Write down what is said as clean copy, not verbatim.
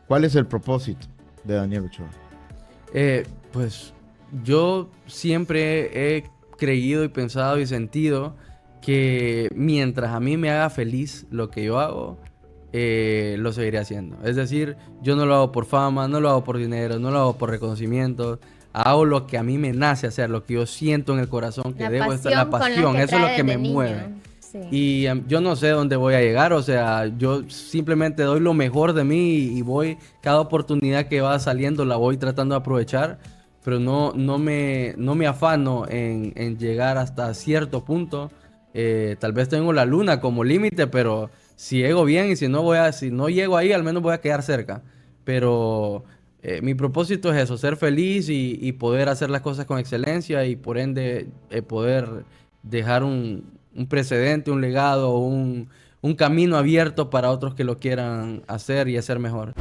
¿Cuál es el propósito de Daniel Ochoa? Pues yo siempre he creído y pensado y sentido que mientras a mí me haga feliz lo que yo hago, lo seguiré haciendo. Es decir, yo no lo hago por fama, no lo hago por dinero, no lo hago por reconocimiento. Hago lo que a mí me nace hacer, lo que yo siento en el corazón que La debo estar, la pasión con la pasión, que eso es lo trae que me desde mueve. niño. Sí. Y yo no sé dónde voy a llegar, o sea, yo simplemente doy lo mejor de mí y voy, cada oportunidad que va saliendo la voy tratando de aprovechar, pero no me afano en llegar hasta cierto punto. Tal vez tengo la luna como límite, pero si llego bien y si no llego ahí, al menos voy a quedar cerca. Pero mi propósito es eso, ser feliz y poder hacer las cosas con excelencia y por ende poder dejar un precedente, un legado, un camino abierto para otros que lo quieran hacer y hacer mejor.